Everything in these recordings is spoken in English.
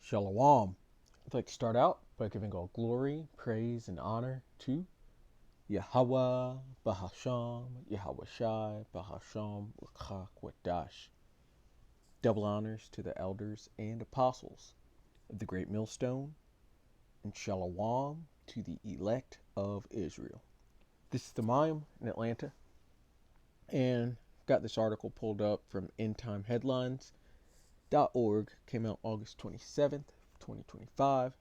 Shalom. I'd like to start out by giving all glory, praise, and honor to Yahweh, Bahasham, Yahweh Shai, Bahasham, Wadash. Double honors to the elders and apostles of the Great Millstone, and Shalom to the elect of Israel. This is the Mayim in Atlanta, and I've got this article pulled up from endtimeheadlines.org. Came out August 27th, 2025.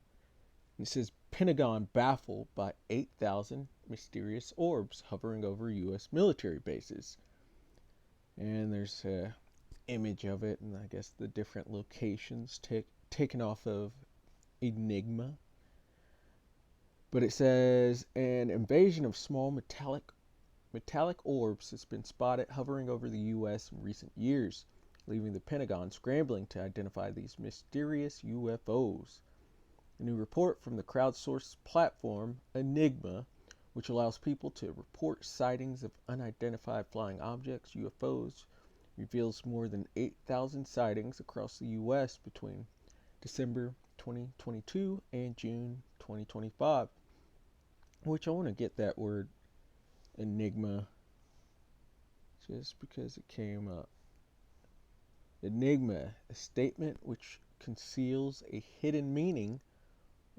It says, Pentagon baffled by 8,000 mysterious orbs hovering over U.S. military bases. And there's an image of it, and I guess the different locations taken off of Enigma. But it says, an invasion of small metallic orbs has been spotted hovering over the U.S. in recent years, leaving the Pentagon scrambling to identify these mysterious UFOs. A new report from the crowdsourced platform Enigma, which allows people to report sightings of unidentified flying objects, UFOs, reveals more than 8,000 sightings across the U.S. between December 2022 and June 2025. Which I want to get that word Enigma just because it came up. Enigma, a statement which conceals a hidden meaning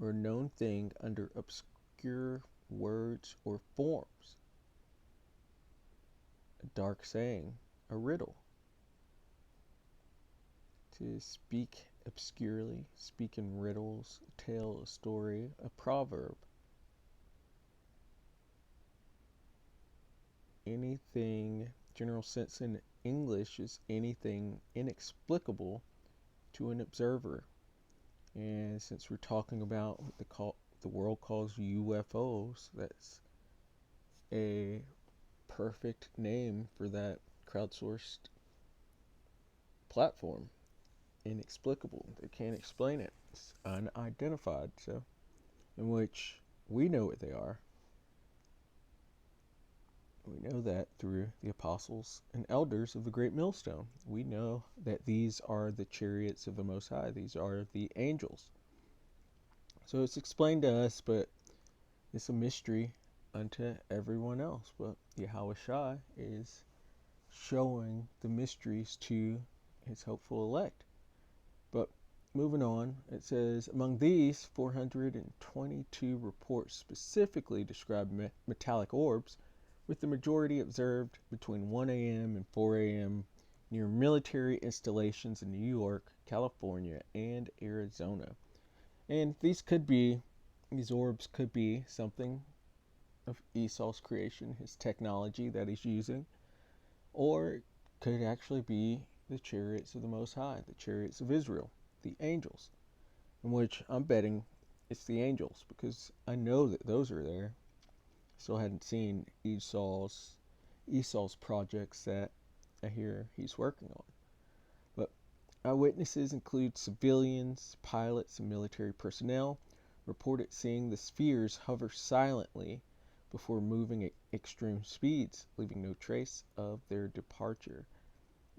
or a known thing under obscure words or forms. A dark saying, a riddle. To speak obscurely, speak in riddles, tell a story, a proverb. Anything, general sense in English is anything inexplicable to an observer. And since we're talking about what the world calls UFOs, that's a perfect name for that crowdsourced platform. Inexplicable. They can't explain it. It's unidentified. So, in which we know what they are. We know that through the apostles and elders of the Great Millstone. We know that these are the chariots of the Most High. These are the angels. So it's explained to us, but it's a mystery unto everyone else. But Yahweh Shai is showing the mysteries to his hopeful elect. But moving on, it says, among these, 422 reports specifically describe metallic orbs, with the majority observed between 1 a.m. and 4 a.m. near military installations in New York, California, and Arizona. And these orbs could be something of Esau's creation, his technology that he's using, or it could actually be the chariots of the Most High, the chariots of Israel, the angels, in which I'm betting it's the angels, because I know that those are there. Still hadn't seen Esau's projects that I hear he's working on. But eyewitnesses include civilians, pilots, and military personnel reported seeing the spheres hover silently before moving at extreme speeds, leaving no trace of their departure.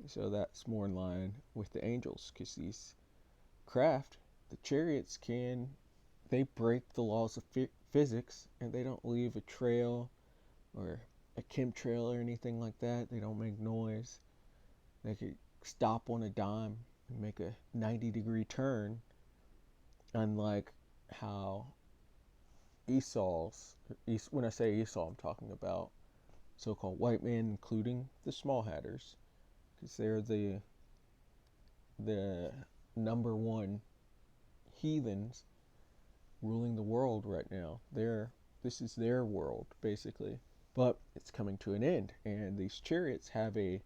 So that's more in line with the angels, because these craft, the chariots, they break the laws of physics, and they don't leave a trail or a chemtrail or anything like that. They don't make noise. They could stop on a dime and make a 90-degree turn, unlike how when I say Esau, I'm talking about so-called white men, including the small hatters, because they're the number one heathens ruling the world right now. This is their world, basically. But it's coming to an end, and these chariots have a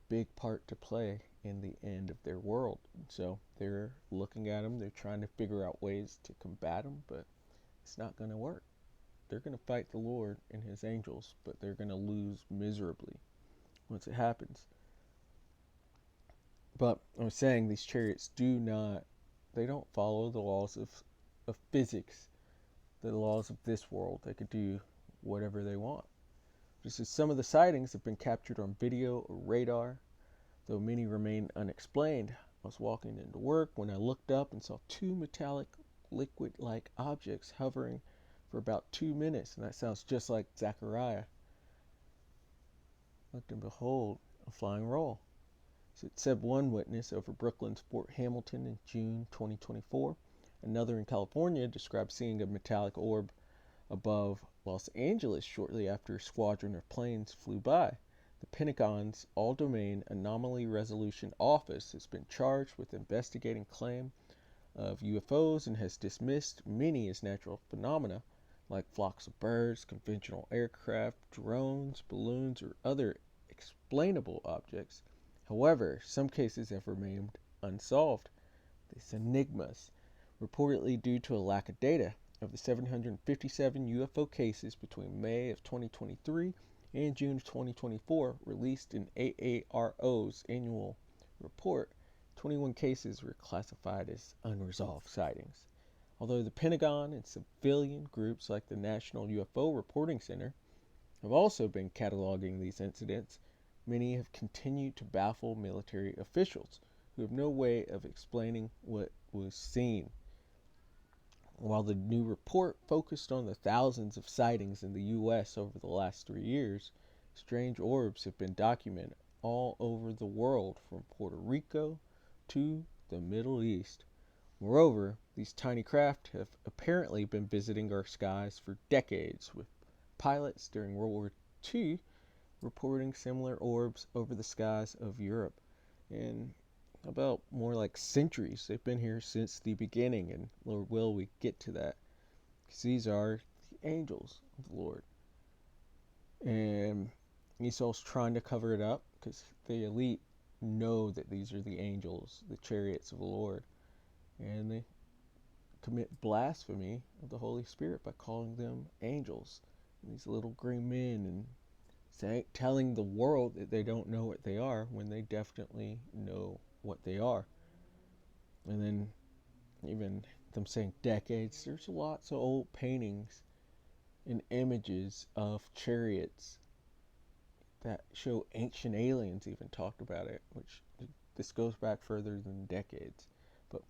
big part to play in the end of their world. So they're looking at them, they're trying to figure out ways to combat them, but it's not going to work. They're going to fight the Lord and his angels, but they're going to lose miserably once it happens. But I was saying, these chariots they don't follow the laws of physics, the laws of this world. They could do whatever they want. Just as some of the sightings have been captured on video or radar, though many remain unexplained. I was walking into work when I looked up and saw two metallic liquid-like objects hovering for about 2 minutes, and that sounds just like Zechariah. Looked and behold, a flying roll. So it said one witness over Brooklyn's Fort Hamilton in June 2024. Another in California described seeing a metallic orb above Los Angeles shortly after a squadron of planes flew by. The Pentagon's All-Domain Anomaly Resolution Office has been charged with investigating claim of UFOs and has dismissed many as natural phenomena like flocks of birds, conventional aircraft, drones, balloons, or other explainable objects. However, some cases have remained unsolved. These enigmas, reportedly due to a lack of data. Of the 757 UFO cases between May of 2023 and June of 2024 released in AARO's annual report, 21 cases were classified as unresolved sightings. Although the Pentagon and civilian groups like the National UFO Reporting Center have also been cataloging these incidents, many have continued to baffle military officials who have no way of explaining what was seen. While the new report focused on the thousands of sightings in the U.S. over the last 3 years, strange orbs have been documented all over the world from Puerto Rico to the Middle East. Moreover, these tiny craft have apparently been visiting our skies for decades, with pilots during World War II reporting similar orbs over the skies of Europe. And about more like centuries. They've been here since the beginning, and Lord will we get to that, because these are the angels of the Lord. And Esau's trying to cover it up because the elite know that these are the angels, the chariots of the Lord, and they commit blasphemy of the Holy Spirit by calling them angels, and these little green men, and telling the world that they don't know what they are when they definitely know what they are. And then even them saying decades, there's lots of old paintings and images of chariots that show ancient aliens even talked about it, which this goes back further than decades. But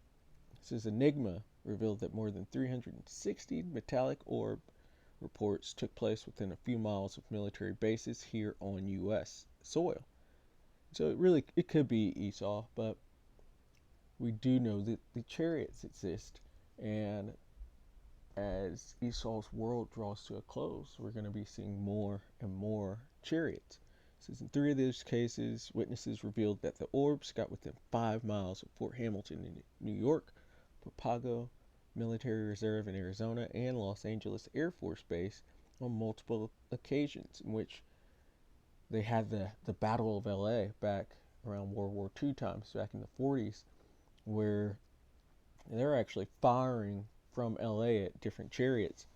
this is Enigma revealed that more than 360 metallic orb reports took place within a few miles of military bases here on U.S. soil. So it could be Esau, but we do know that the chariots exist, and as Esau's world draws to a close, we're going to be seeing more and more chariots. So in 3 of those cases, witnesses revealed that the orbs got within 5 miles of Fort Hamilton in New York, Papago Military Reserve in Arizona, and Los Angeles Air Force Base on multiple occasions, in which they had the Battle of LA back around World War II times, back in the 40s, where they're actually firing from LA at different chariots.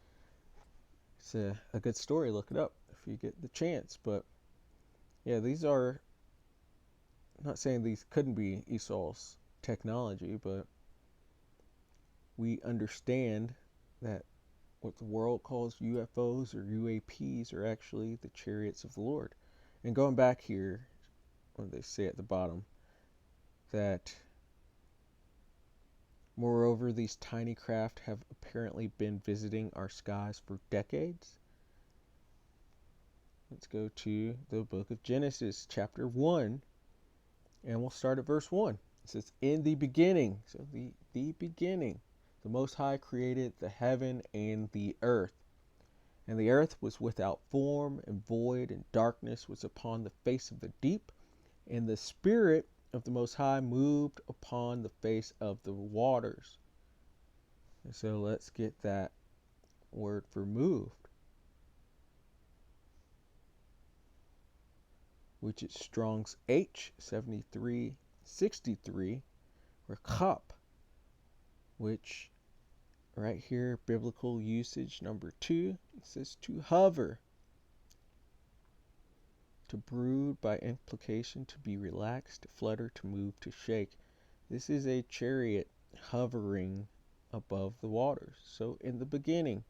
It's a good story. Look it up if you get the chance. But yeah, these are, I'm not saying these couldn't be Esau's technology, but we understand that what the world calls UFOs or UAPs are actually the chariots of the Lord. And going back here, what they say at the bottom, that moreover, these tiny craft have apparently been visiting our skies for decades. Let's go to the book of Genesis, chapter 1, and we'll start at verse 1. It says, in the beginning, so the beginning, the Most High created the heaven and the earth. And the earth was without form and void, and darkness was upon the face of the deep, and the Spirit of the Most High moved upon the face of the waters. And so let's get that word for moved, which is Strong's H7363, or cup, which right here, biblical usage number 2, it says to hover, to brood, by implication, to be relaxed, to flutter, to move, to shake. This is a chariot hovering above the waters. So in the beginning,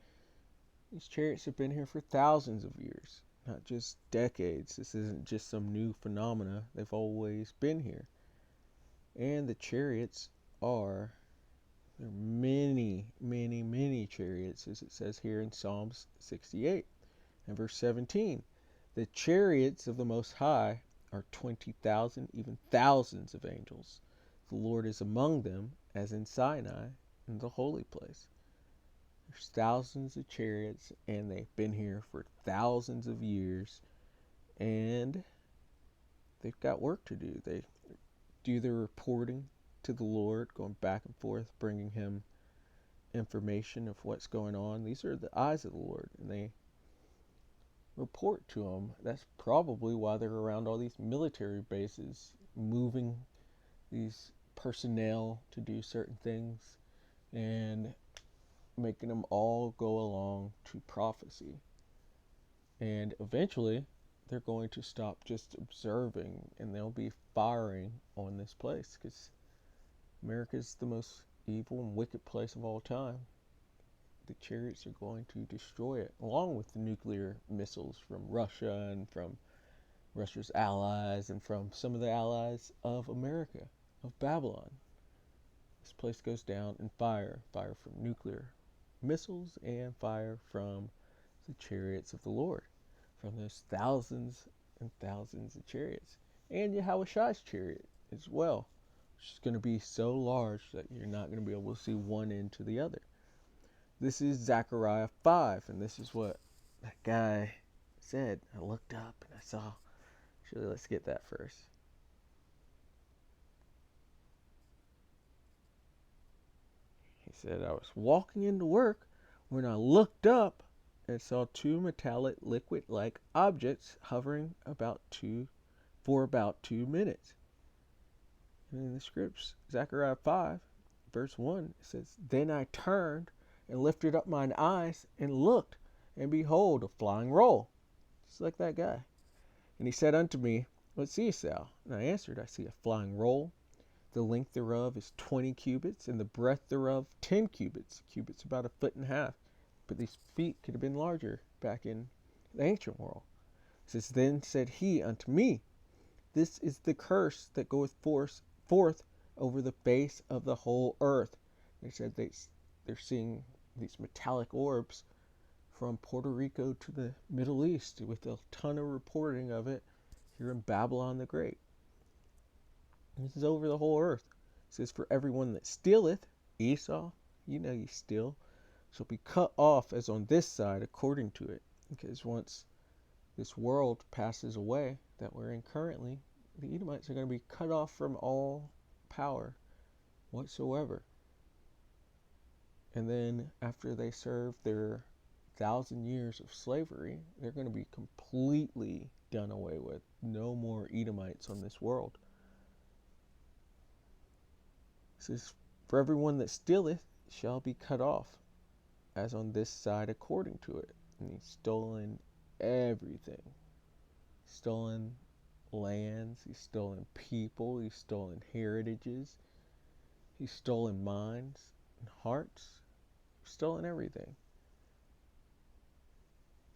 these chariots have been here for thousands of years, not just decades. This isn't just some new phenomena. They've always been here. And the chariots are, there are many, many, many chariots, as it says here in Psalms 68 and verse 17. The chariots of the Most High are 20,000, even thousands of angels. The Lord is among them, as in Sinai, in the holy place. There's thousands of chariots, and they've been here for thousands of years, and they've got work to do. They do their reporting to the Lord, going back and forth, bringing him information of what's going on. These are the eyes of the Lord, and they report to him. That's probably why they're around all these military bases, moving these personnel to do certain things and making them all go along to prophecy. And eventually, they're going to stop just observing and they'll be firing on this place, because America is the most evil and wicked place of all time. The chariots are going to destroy it, along with the nuclear missiles from Russia and from Russia's allies and from some of the allies of America, of Babylon. This place goes down in fire from nuclear missiles and fire from the chariots of the Lord, from those thousands and thousands of chariots. And Yahushai's chariot as well, which is going to be so large that you're not going to be able to see one end to the other. This is Zechariah 5, and this is what that guy said. I looked up and I saw. Actually, let's get that first. He said, I was walking into work when I looked up and saw two metallic liquid-like objects hovering for about 2 minutes. And in the scripts, Zechariah 5, verse 1, it says, Then I turned and lifted up mine eyes and looked, and behold, a flying roll, just like that guy. And he said unto me, What seest thou? And I answered, I see a flying roll. The length thereof is 20 cubits, and the breadth thereof 10 cubits. Cubits about 1.5 feet. But these feet could have been larger back in the ancient world. It says, Then said he unto me, This is the curse that goeth forth over the face of the whole earth. They said they're seeing these metallic orbs from Puerto Rico to the Middle East, with a ton of reporting of it here in Babylon the Great. This is over the whole earth. It says, For everyone that stealeth, Esau, you know you steal, shall be cut off as on this side according to it. Because once this world passes away that we're in currently, the Edomites are going to be cut off from all power whatsoever. And then after they serve their 1,000 years of slavery, they're going to be completely done away with. No more Edomites on this world. It says, For everyone that stealeth shall be cut off, as on this side according to it. And he's stolen everything. He's stolen lands, he's stolen people, he's stolen heritages, he's stolen minds and hearts, he's stolen everything.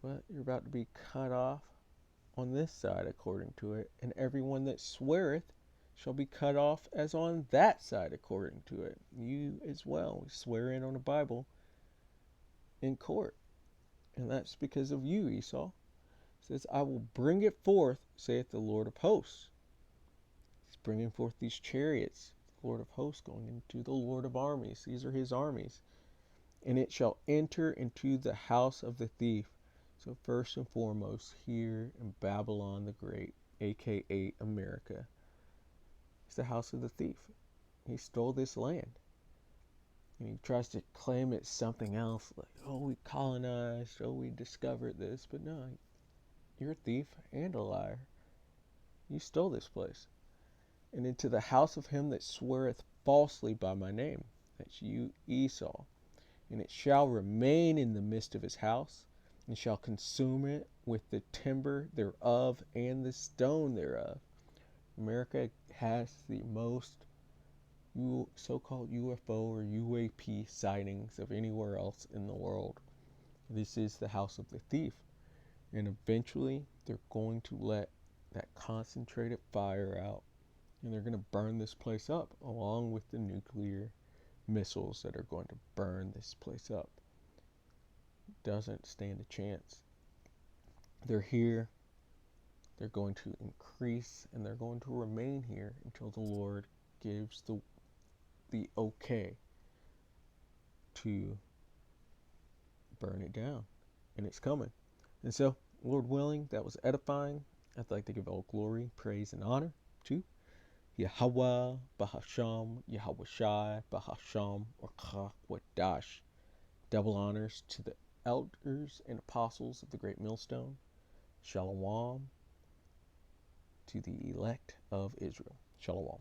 But you're about to be cut off on this side according to it, and everyone that sweareth shall be cut off as on that side according to it. You as well. We swear in on the Bible in court. And that's because of you, Esau. It says, I will bring it forth, saith the Lord of hosts. He's bringing forth these chariots. The Lord of hosts going into the Lord of armies. These are his armies. And it shall enter into the house of the thief. So first and foremost, here in Babylon the Great, a.k.a. America, it's the house of the thief. He stole this land. And he tries to claim it's something else, like, oh, we colonized, oh, we discovered this. But no, you're a thief and a liar. You stole this place. And into the house of him that sweareth falsely by my name. That's you, Esau. And it shall remain in the midst of his house, and shall consume it with the timber thereof and the stone thereof. America has the most so-called UFO or UAP sightings of anywhere else in the world. This is the house of the thief. And eventually, they're going to let that concentrated fire out And they're going to burn this place up along with the nuclear missiles that are going to burn this place up. Doesn't stand a chance. They're here. They're going to increase, and they're going to remain here until the Lord gives the okay to burn it down. And it's coming. And so, Lord willing, that was edifying. I'd like to give all glory, praise, and honor to Yahweh, Bahasham, Yahweh Shai, Bahasham, or Chawadash. Double honors to the elders and apostles of the Great Millstone. Shalom to the elect of Israel. Shalom.